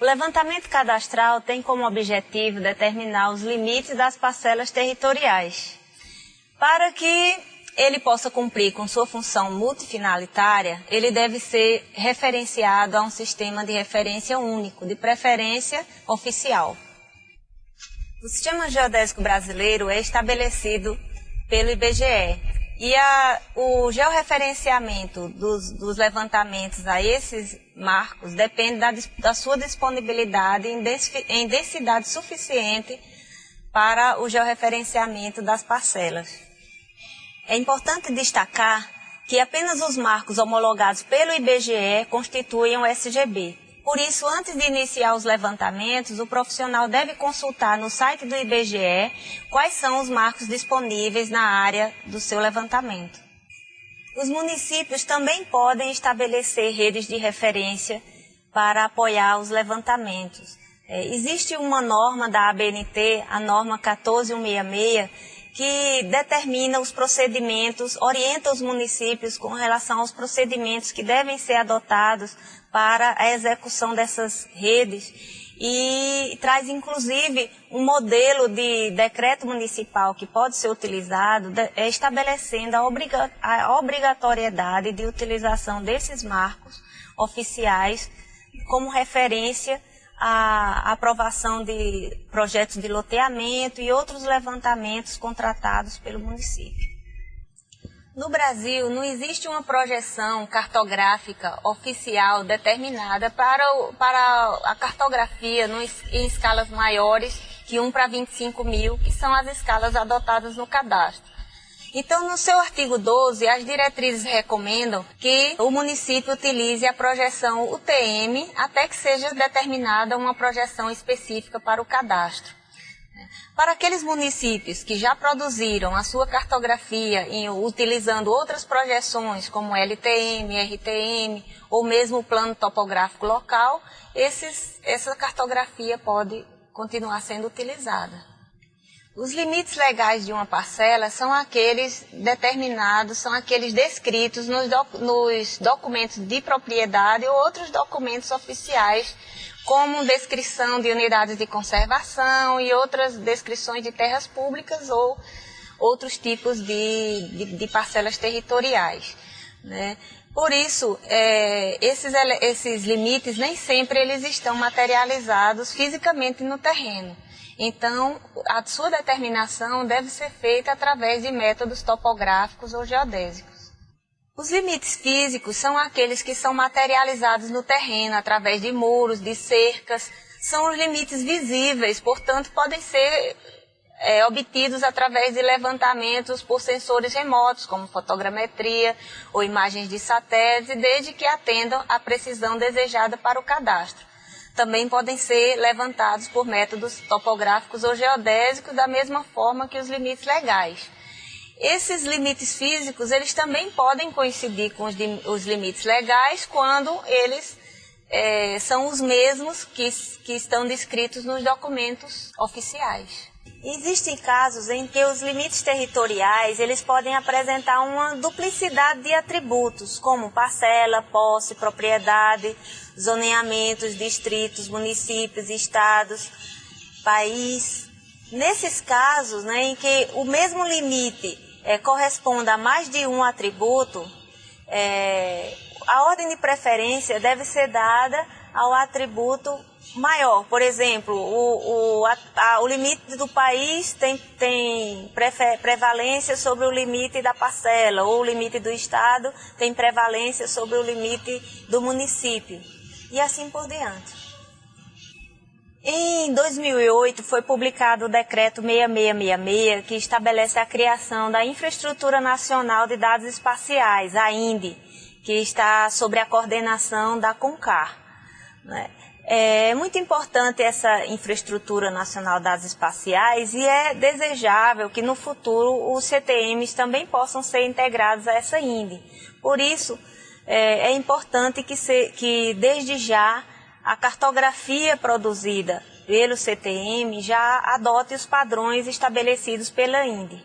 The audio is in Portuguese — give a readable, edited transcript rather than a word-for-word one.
O levantamento cadastral tem como objetivo determinar os limites das parcelas territoriais. Para que ele possa cumprir com sua função multifinalitária, ele deve ser referenciado a um sistema de referência único, de preferência oficial. O Sistema Geodésico Brasileiro é estabelecido pelo IBGE e o georreferenciamento dos levantamentos a esses marcos depende da sua disponibilidade em densidade suficiente para o georreferenciamento das parcelas. É importante destacar que apenas os marcos homologados pelo IBGE constituem o SGB. Por isso, antes de iniciar os levantamentos, o profissional deve consultar no site do IBGE quais são os marcos disponíveis na área do seu levantamento. Os municípios também podem estabelecer redes de referência para apoiar os levantamentos. Existe uma norma da ABNT, a norma 14166, que determina os procedimentos, orienta os municípios com relação aos procedimentos que devem ser adotados para a execução dessas redes e traz inclusive um modelo de decreto municipal que pode ser utilizado, estabelecendo a obrigatoriedade de utilização desses marcos oficiais como referência à aprovação de projetos de loteamento e outros levantamentos contratados pelo município. No Brasil, não existe uma projeção cartográfica oficial determinada para a cartografia em escalas maiores que 1 para 25 mil, que são as escalas adotadas no cadastro. Então, no seu artigo 12, as diretrizes recomendam que o município utilize a projeção UTM até que seja determinada uma projeção específica para o cadastro. Para aqueles municípios que já produziram a sua cartografia utilizando outras projeções como LTM, RTM ou mesmo o plano topográfico local, essa cartografia pode continuar sendo utilizada. Os limites legais de uma parcela são aqueles determinados, são aqueles descritos nos documentos de propriedade ou outros documentos oficiais, como descrição de unidades de conservação e outras descrições de terras públicas ou outros tipos de parcelas territoriais, né? Por isso, esses limites nem sempre eles estão materializados fisicamente no terreno. Então, a sua determinação deve ser feita através de métodos topográficos ou geodésicos. Os limites físicos são aqueles que são materializados no terreno, através de muros, de cercas. São os limites visíveis, portanto, podem ser obtidos através de levantamentos por sensores remotos, como fotogrametria ou imagens de satélite, desde que atendam à precisão desejada para o cadastro. Também podem ser levantados por métodos topográficos ou geodésicos, da mesma forma que os limites legais. Esses limites físicos, eles também podem coincidir com os limites legais quando eles são os mesmos que estão descritos nos documentos oficiais. Existem casos em que os limites territoriais eles podem apresentar uma duplicidade de atributos, como parcela, posse, propriedade, zoneamentos, distritos, municípios, estados, país. Nesses casos, né, em que o mesmo limite corresponde a mais de um atributo, a ordem de preferência deve ser dada ao atributo maior. Por exemplo, o limite do país tem prevalência sobre o limite da parcela, ou o limite do estado tem prevalência sobre o limite do município, e assim por diante. Em 2008 foi publicado o Decreto 6666, que estabelece a criação da Infraestrutura Nacional de Dados Espaciais, a INDE, que está sob a coordenação da CONCAR, né? É muito importante essa Infraestrutura Nacional de Dados Espaciais e é desejável que no futuro os CTMs também possam ser integrados a essa INDE. Por isso, é importante que desde já a cartografia produzida pelo CTM já adote os padrões estabelecidos pela INDE.